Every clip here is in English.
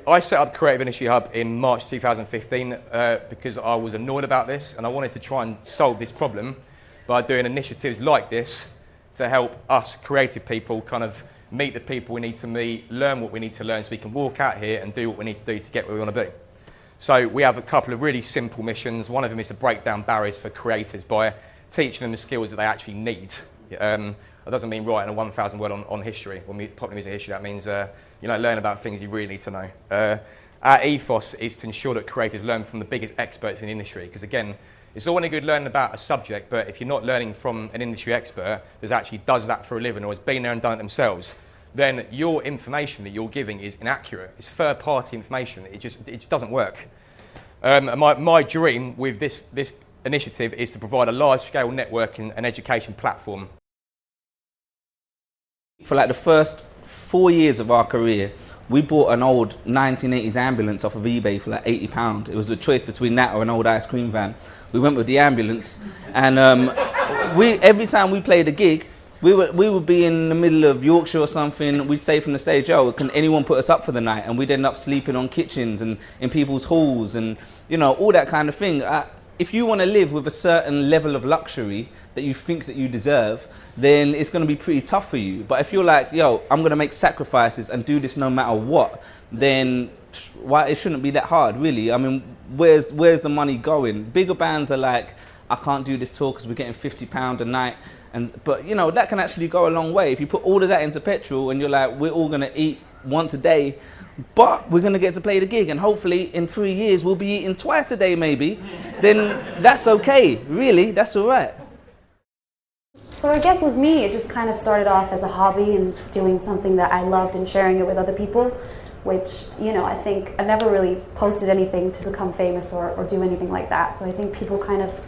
I set up Creative Industry Hub in March 2015 because I was annoyed about this and I wanted to try and solve this problem by doing initiatives like this to help us creative people kind of meet the people we need to meet, learn what we need to learn so we can walk out here and do what we need to do to get where we want to be. So we have a couple of really simple missions. One of them is to break down barriers for creators by teaching them the skills that they actually need. That doesn't mean writing a 1,000 word on history. When we pop music history, that means learn about things you really need to know. Our ethos is to ensure that creators learn from the biggest experts in the industry, because again, it's all well and good learning about a subject, but if you're not learning from an industry expert that actually does that for a living or has been there and done it themselves, then your information that you're giving is inaccurate. It's third-party information. It just doesn't work. My dream with this initiative is to provide a large-scale networking and education platform. For like the first 4 years of our career, we bought an old 1980s ambulance off of eBay for like £80. It was a choice between that or an old ice cream van. We went with the ambulance, and every time we played a gig, we would be in the middle of Yorkshire or something. We'd say from the stage, "Oh, can anyone put us up for the night?" And we'd end up sleeping on kitchens and in people's halls, and all that kind of thing. If you want to live with a certain level of luxury that you think that you deserve, then it's going to be pretty tough for you. But if you're like, "Yo, I'm going to make sacrifices and do this no matter what," then it shouldn't be that hard, really. I mean, where's the money going? Bigger bands are like, "I can't do this tour because we're getting £50 a night." But that can actually go a long way. If you put all of that into petrol and you're like, "We're all going to eat once a day, but we're going to get to play the gig, and hopefully in 3 years we'll be eating twice a day maybe," then that's okay, really, that's all right. So I guess with me, it just kind of started off as a hobby and doing something that I loved and sharing it with other people, which, I think I never really posted anything to become famous or do anything like that. So I think people kind of,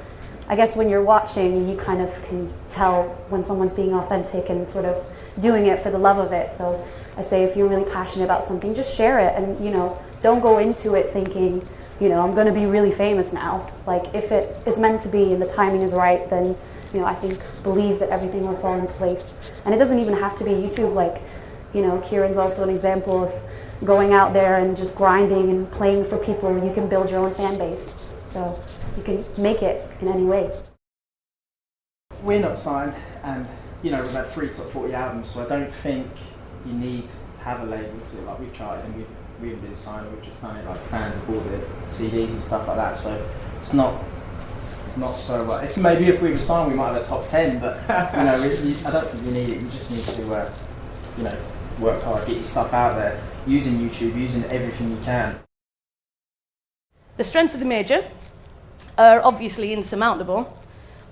I guess when you're watching, you kind of can tell when someone's being authentic and sort of doing it for the love of it. So I say if you're really passionate about something, just share it and, don't go into it thinking, I'm going to be really famous now. Like if it is meant to be and the timing is right, then, I think believe that everything will fall into place. And it doesn't even have to be YouTube. Like, Kieran's also an example of going out there and just grinding and playing for people. You can build your own fan base. So you can make it in any way. We're not signed, and we've had 3 top 40 albums, so I don't think you need to have a label to like we've tried and we haven't been signed. We've just done it like fans have bought it, CDs and stuff like that. So it's not so. If we were signed, we might have a top 10, but I don't think you need it. You just need to work hard, get your stuff out there, using YouTube, using everything you can. The strengths of the major are obviously insurmountable,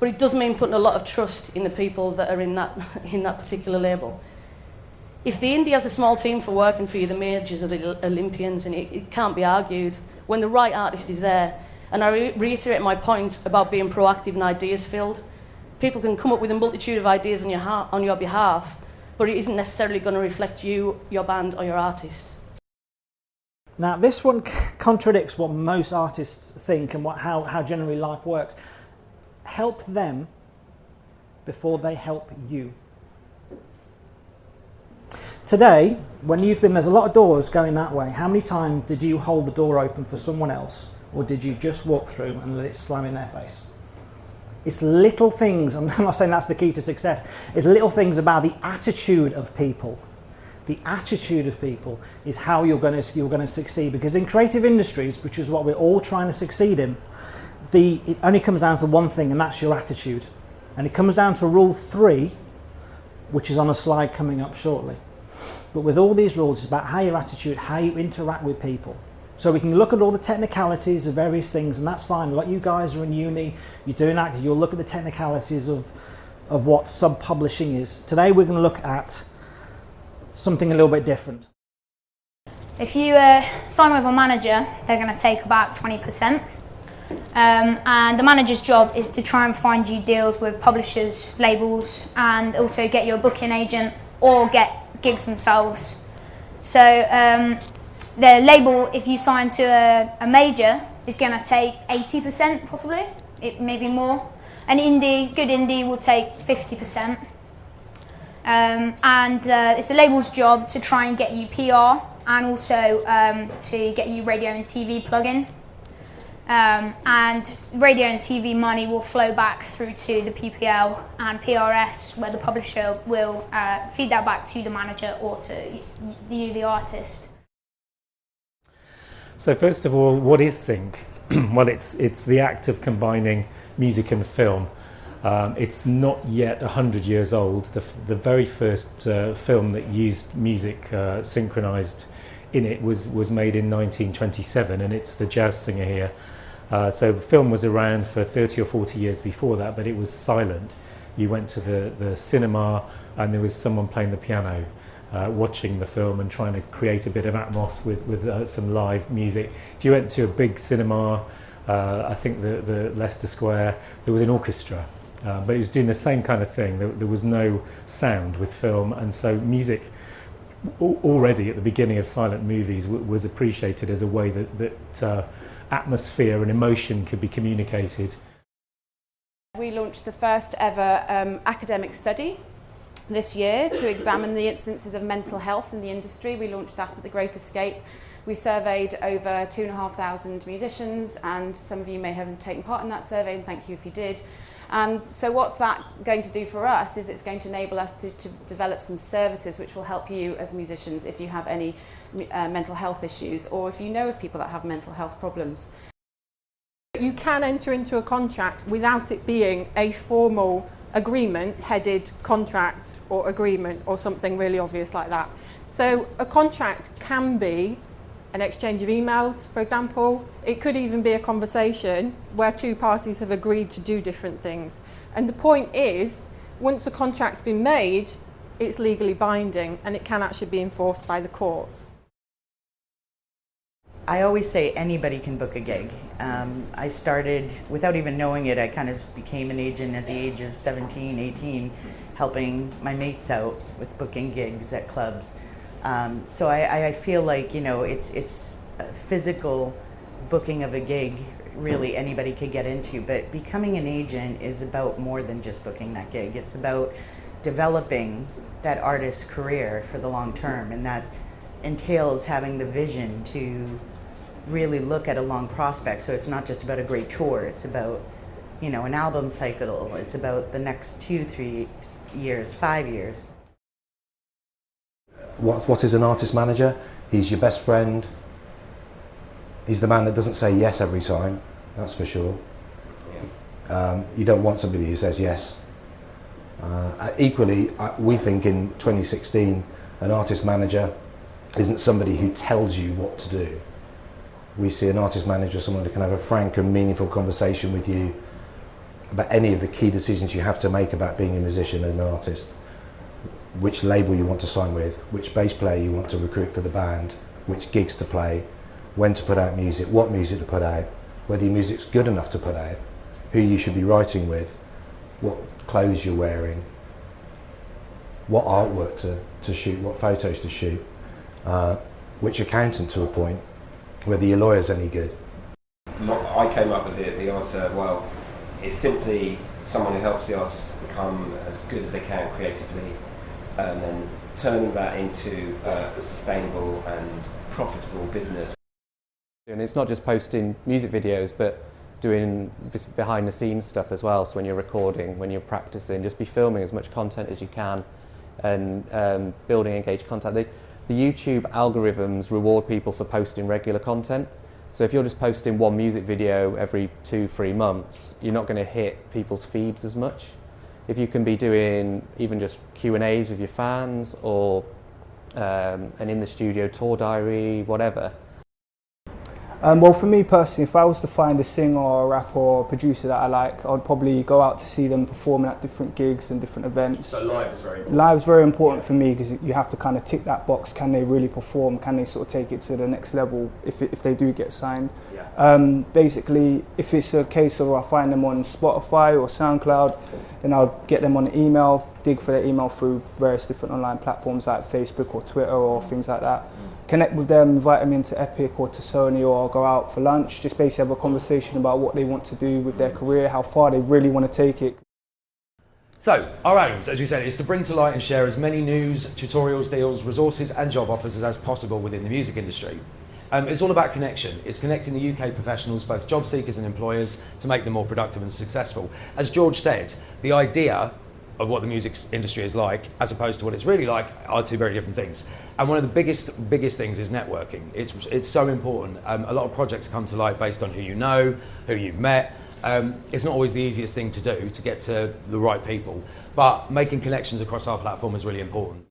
but it does mean putting a lot of trust in the people that are in that particular label. If the indie has a small team for working for you, the majors are the Olympians, and it can't be argued when the right artist is there. And I reiterate my point about being proactive and ideas-filled. People can come up with a multitude of ideas on your behalf, but it isn't necessarily going to reflect you, your band, or your artist. Now, this one contradicts what most artists think and how generally life works. Help them before they help you. Today, when there's a lot of doors going that way, how many times did you hold the door open for someone else, or did you just walk through and let it slam in their face? It's little things, I'm not saying that's the key to success, it's little things about the attitude of people. The attitude of people is how you're going to succeed, because in creative industries, which is what we're all trying to succeed in, it only comes down to one thing, and that's your attitude. And it comes down to rule 3, which is on a slide coming up shortly. But with all these rules, it's about how your attitude, how you interact with people. So we can look at all the technicalities of various things, and that's fine. Like you guys are in uni, you're doing that, you'll look at the technicalities of what sub-publishing is. Today we're going to look at something a little bit different. If you sign with a manager, they're going to take about 20%. And the manager's job is to try and find you deals with publishers, labels, and also get you a booking agent or get gigs themselves. So the label, if you sign to a major, is going to take 80% possibly, maybe more. An indie, good indie will take 50%. And it's the label's job to try and get you PR and also to get you radio and TV plugin. And radio and TV money will flow back through to the PPL and PRS, where the publisher will feed that back to the manager or to you, the artist. So first of all, what is sync? Well, it's the act of combining music and film. It's not yet 100 years old. The very first film that used music synchronized in it was made in 1927, and it's The Jazz Singer here. So the film was around for 30 or 40 years before that, but it was silent. You went to the cinema and there was someone playing the piano, watching the film and trying to create a bit of atmos with some live music. If you went to a big cinema, I think the Leicester Square, there was an orchestra, but it was doing the same kind of thing. There was no sound with film, and so music already at the beginning of silent movies was appreciated as a way that atmosphere and emotion could be communicated. We launched the first ever academic study this year to examine the instances of mental health in the industry. We launched that at the Great Escape. We surveyed over 2,500 musicians, and some of you may have taken part in that survey, and thank you if you did. And so what's that going to do for us is it's going to enable us to develop some services which will help you as musicians if you have any mental health issues, or if you know of people that have mental health problems. You can enter into a contract without it being a formal agreement, headed contract or agreement or something really obvious like that. So a contract can be an exchange of emails, for example. It could even be a conversation where two parties have agreed to do different things. And the point is, once the contract's been made, it's legally binding and it can actually be enforced by the courts. I always say anybody can book a gig. I started, without even knowing it, I kind of became an agent at the age of 17, 18, helping my mates out with booking gigs at clubs. So I feel like, you know, it's a physical booking of a gig, really anybody could get into, but becoming an agent is about more than just booking that gig. It's about developing that artist's career for the long term, and that entails having the vision to really look at a long prospect. So it's not just about a great tour, it's about, you know, an album cycle, it's about the next 2, 3 years, 5 years. What is an artist manager? He's your best friend. He's the man that doesn't say yes every time, that's for sure. You don't want somebody who says yes. Equally, we think in 2016, an artist manager isn't somebody who tells you what to do. We see an artist manager as someone who can have a frank and meaningful conversation with you about any of the key decisions you have to make about being a musician and an artist. Which label you want to sign with, which bass player you want to recruit for the band, which gigs to play, when to put out music, what music to put out, whether your music's good enough to put out, who you should be writing with, what clothes you're wearing, what artwork to shoot, what photos to shoot, which accountant to appoint, whether your lawyer's any good. I came up with the answer, well, it's simply someone who helps the artist become as good as they can creatively, and then turning that into a sustainable and profitable business. And it's not just posting music videos, but doing behind the scenes stuff as well. So when you're recording, when you're practicing, just be filming as much content as you can, and building engaged content. The YouTube algorithms reward people for posting regular content. So if you're just posting one music video every 2-3 months, you're not going to hit people's feeds as much. If you can be doing even just Q&As with your fans, or an in the studio tour diary, whatever. Well, for me personally, if I was to find a singer or a rapper or a producer that I like, I'd probably go out to see them performing at different gigs and different events. So live is very important. Live is very important for me, because you have to kind of tick that box. Can they really perform? Can they sort of take it to the next level if they do get signed? Yeah. Basically, if it's a case of I find them on Spotify or SoundCloud, then I'll get them on an email, dig for their email through various different online platforms like Facebook or Twitter or things like that. Connect with them, invite them into Epic or to Sony, or go out for lunch, just basically have a conversation about what they want to do with their career, how far they really want to take it. So, our aims, as we said, is to bring to light and share as many news, tutorials, deals, resources and job offers as possible within the music industry. It's all about connection. It's connecting the UK professionals, both job seekers and employers, to make them more productive and successful. As George said, the idea of what the music industry is like, as opposed to what it's really like, are two very different things. And one of the biggest things is networking. It's so important. A lot of projects come to light based on who you know, who you've met. It's not always the easiest thing to do to get to the right people, but making connections across our platform is really important.